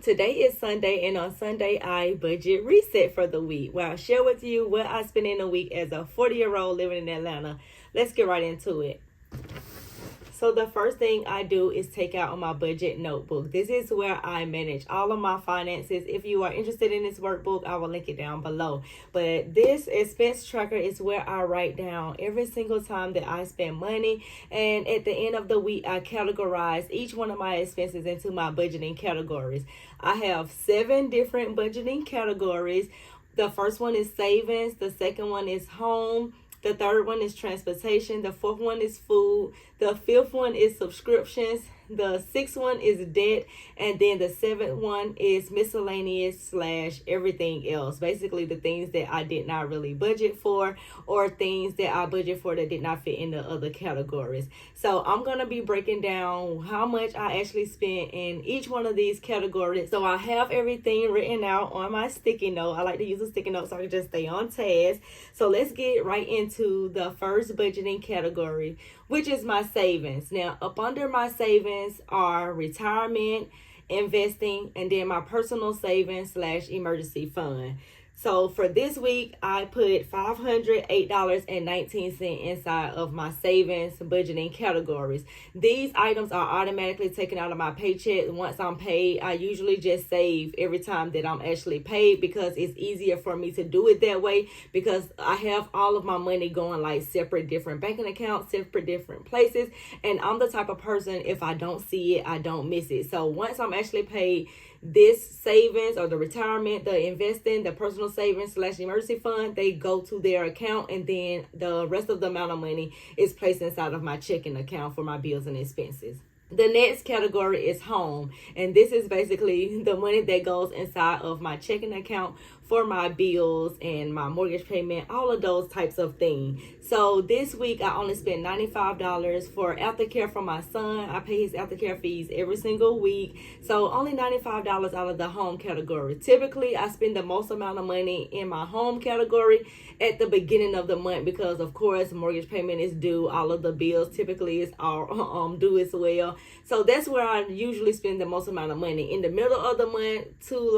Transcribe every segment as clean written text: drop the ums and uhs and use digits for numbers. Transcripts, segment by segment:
Today is Sunday, and on Sunday, I budget reset for the week, where I share with you what I spend in a week as a 40-year-old living in Atlanta. Let's get right into it. So the first thing I do is take out on my budget notebook. This is where I manage all of my finances. If you are interested in this workbook, I will link it down below. But this expense tracker is where I write down every single time that I spend money. And at the end of the week, I categorize each one of my expenses into my budgeting categories. I have 7 different budgeting categories. The first one is savings. The second one is home. The third one is transportation. The fourth one is food. The fifth one is subscriptions. The sixth one is debt. And then the seventh one is miscellaneous / everything else. Basically the things that I did not really budget for, or things that I budget for that did not fit in the other categories. So I'm going to be breaking down how much I actually spent in each one of these categories. So I have everything written out on my sticky note. I like to use a sticky note so I can just stay on task. So let's get right into the first budgeting category, which is my savings. Now, up under my savings are retirement, investing, and then my personal savings / emergency fund. So for this week, I put $508.19 inside of my savings budgeting categories. These items are automatically taken out of my paycheck. Once I'm paid, I usually just save every time that I'm actually paid, because it's easier for me to do it that way, because I have all of my money going like separate different banking accounts, separate different places. And I'm the type of person, if I don't see it, I don't miss it. So once I'm actually paid, this savings or the retirement, the investing, the personal savings / emergency fund, they go to their account, and then the rest of the amount of money is placed inside of my checking account for my bills and expenses. The next category is home, and this is basically the money that goes inside of my checking account for my bills and my mortgage payment, all of those types of things. So this week I only spent $95 for aftercare for my son. I pay his aftercare fees every single week. So only $95 out of the home category. Typically I spend the most amount of money in my home category at the beginning of the month, because of course mortgage payment is due, all of the bills typically is all due as well. So that's where I usually spend the most amount of money. In the middle of the month to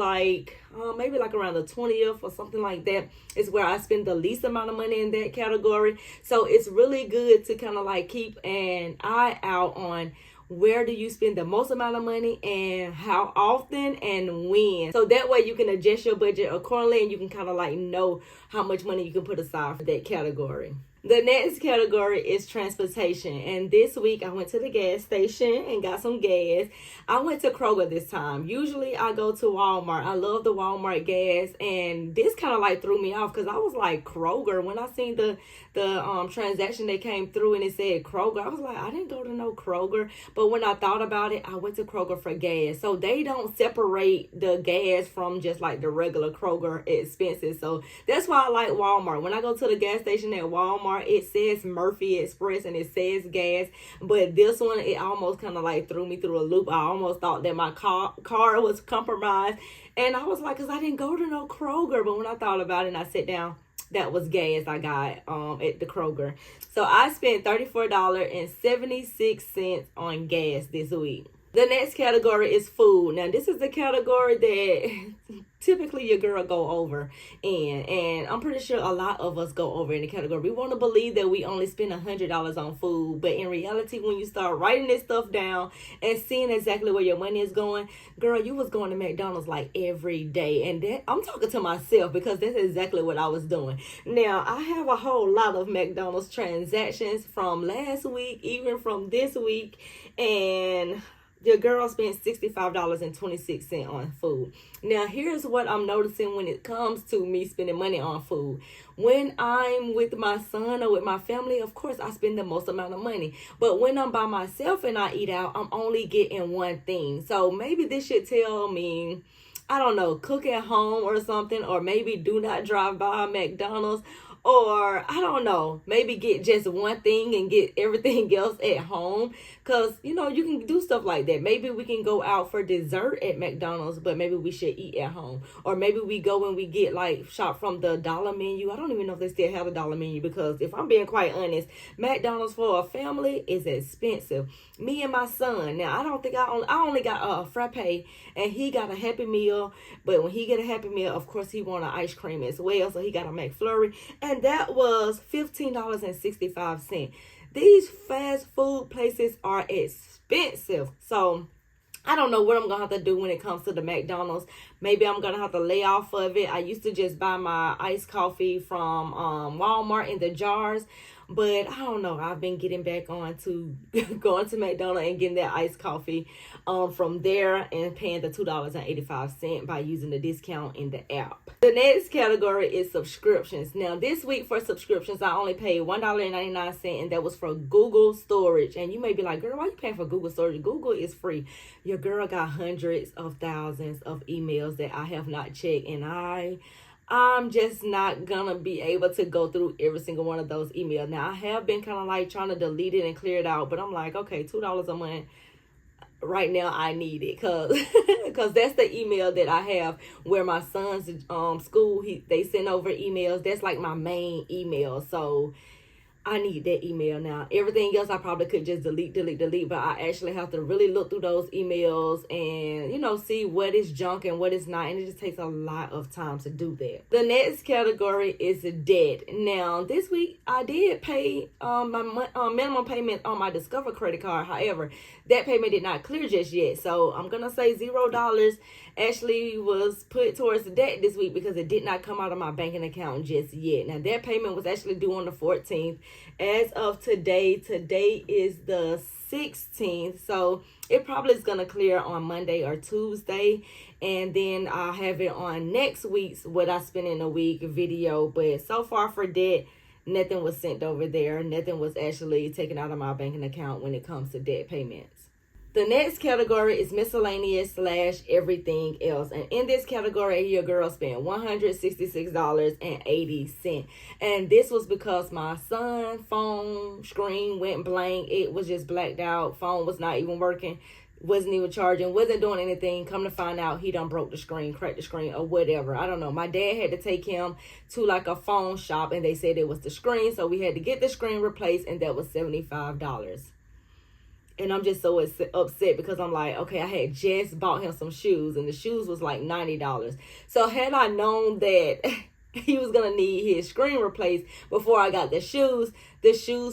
maybe like around the 20th or something like that is where I spend the least amount of money in that category. So it's really good to kind of like keep an eye out on where do you spend the most amount of money and how often and when. So that way you can adjust your budget accordingly, and you can kind of like know how much money you can put aside for that category. The next category is transportation. And this week I went to the gas station and got some gas. I went to Kroger this time. Usually I go to Walmart. I love the Walmart gas. And this kind of like threw me off, because I was like, Kroger. When I seen the transaction that came through and it said Kroger, I was like, I didn't go to no Kroger. But when I thought about it, I went to Kroger for gas. So they don't separate the gas from just like the regular Kroger expenses. So that's why I like Walmart. When I go to the gas station at Walmart, it says Murphy Express and it says gas, but this one, it almost kind of like threw me through a loop. I almost thought that my car was compromised, and I was like, because I didn't go to no Kroger. But when I thought about it and I sat down, that was gas I got at the Kroger. So I spent $34.76 on gas this week. The next category is food. Now, this is the category that typically your girl go over in, and I'm pretty sure a lot of us go over in the category. We want to believe that we only spend $100 on food, but in reality, when you start writing this stuff down and seeing exactly where your money is going, girl, you was going to McDonald's like every day. And that, I'm talking to myself, because that's exactly what I was doing. Now, I have a whole lot of McDonald's transactions from last week, even from this week, and your girl spent $65.26 on food. Now, here's what I'm noticing when it comes to me spending money on food. When I'm with my son or with my family, of course, I spend the most amount of money. But when I'm by myself and I eat out, I'm only getting one thing. So maybe this should tell me, I don't know, cook at home or something, or maybe do not drive by McDonald's, or I don't know, maybe get just one thing and get everything else at home. Because, you know, you can do stuff like that. Maybe we can go out for dessert at McDonald's, but maybe we should eat at home. Or maybe we go and we get like shop from the dollar menu. I don't even know if they still have a dollar menu, because if I'm being quite honest, McDonald's for a family is expensive. Me and my son, now I don't think I only got a frappe, and he got a Happy Meal. But when he get a Happy Meal, of course he want an ice cream as well, so he got a McFlurry, and that was $15.65. These fast food places are expensive. So I don't know what I'm going to have to do when it comes to the McDonald's. Maybe I'm going to have to lay off of it. I used to just buy my iced coffee from Walmart in the jars. But I don't know. I've been getting back on to going to McDonald's and getting that iced coffee from there, and paying the $2.85 by using the discount in the app. The next category is subscriptions. Now, this week for subscriptions, I only paid $1.99, and that was for Google storage. And you may be like, girl, why are you paying for Google storage? Google is free. Your girl got hundreds of thousands of emails that I have not checked, and I'm just not gonna be able to go through every single one of those emails. Now, I have been kind of like trying to delete it and clear it out, but I'm like, okay, $2 a month right now, I need it, because that's the email that I have where my son's school, they send over emails. That's like my main email, so I need that email now. Everything else I probably could just delete, but I actually have to really look through those emails and, you know, see what is junk and what is not. And it just takes a lot of time to do that. The next category is debt. Now, this week I did pay my minimum payment on my Discover credit card. However, that payment did not clear just yet. So I'm going to say $0 actually was put towards the debt this week, because it did not come out of my banking account just yet. Now, that payment was actually due on the 14th. As of today is the 16th, so it probably is going to clear on Monday or Tuesday, and then I'll have it on next week's What I Spent in a Week video. But so far for debt, nothing was sent over there. Nothing was actually taken out of my banking account when it comes to debt payments. The next category is miscellaneous / everything else. And in this category, your girl spent $166.80. And this was because my son's phone screen went blank. It was just blacked out. Phone was not even working. Wasn't even charging. Wasn't doing anything. Come to find out, he done broke the screen, cracked the screen, or whatever. I don't know. My dad had to take him to like a phone shop, and they said it was the screen. So we had to get the screen replaced, and that was $75. And I'm just so upset, because I'm like, okay, I had just bought him some shoes, and the shoes was like $90. So had I known that he was going to need his screen replaced before I got the shoes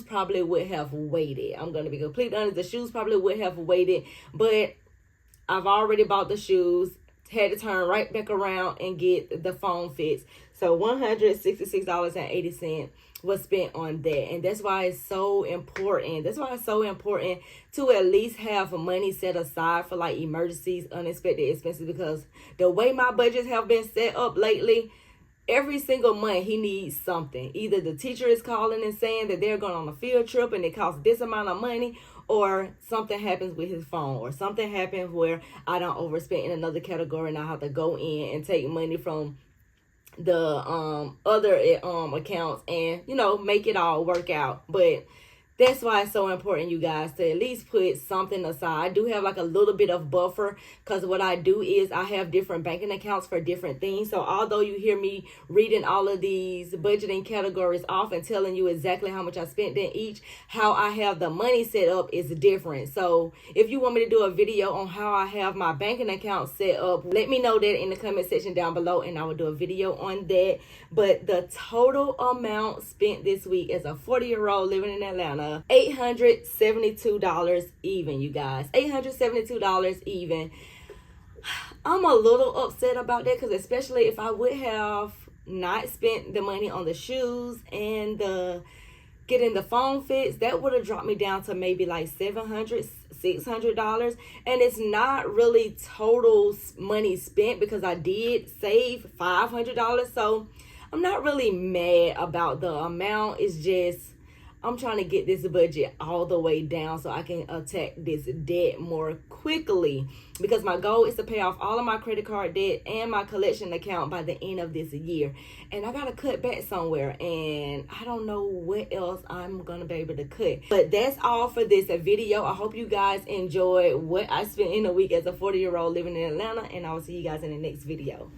probably would have waited. I'm going to be completely honest. The shoes probably would have waited, but I've already bought the shoes, had to turn right back around and get the phone fixed. So $166.80 was spent on that. And that's why it's so important. That's why it's so important to at least have money set aside for like emergencies, unexpected expenses, because the way my budgets have been set up lately, every single month he needs something. Either the teacher is calling and saying that they're going on a field trip and it costs this amount of money, or something happens with his phone, or something happens where I don't overspend in another category and I have to go in and take money from the other accounts and, you know, make it all work out. But that's why it's so important, you guys, to at least put something aside. I do have like a little bit of buffer, because what I do is I have different banking accounts for different things. So although you hear me reading all of these budgeting categories off and telling you exactly how much I spent in each, how I have the money set up is different. So if you want me to do a video on how I have my banking account set up, let me know that in the comment section down below, and I will do a video on that. But the total amount spent this week as a 40-year-old living in Atlanta, $872 even, you guys. $872 even. I'm a little upset about that, because especially if I would have not spent the money on the shoes and the getting the phone fixed, that would have dropped me down to maybe like $700, $600. And it's not really total money spent, because I did save $500. So I'm not really mad about the amount. It's just, I'm trying to get this budget all the way down so I can attack this debt more quickly, because my goal is to pay off all of my credit card debt and my collection account by the end of this year. And I gotta cut back somewhere, and I don't know what else I'm gonna be able to cut. But that's all for this video. I hope you guys enjoyed what I spent in a week as a 40-year-old living in Atlanta, and I will see you guys in the next video.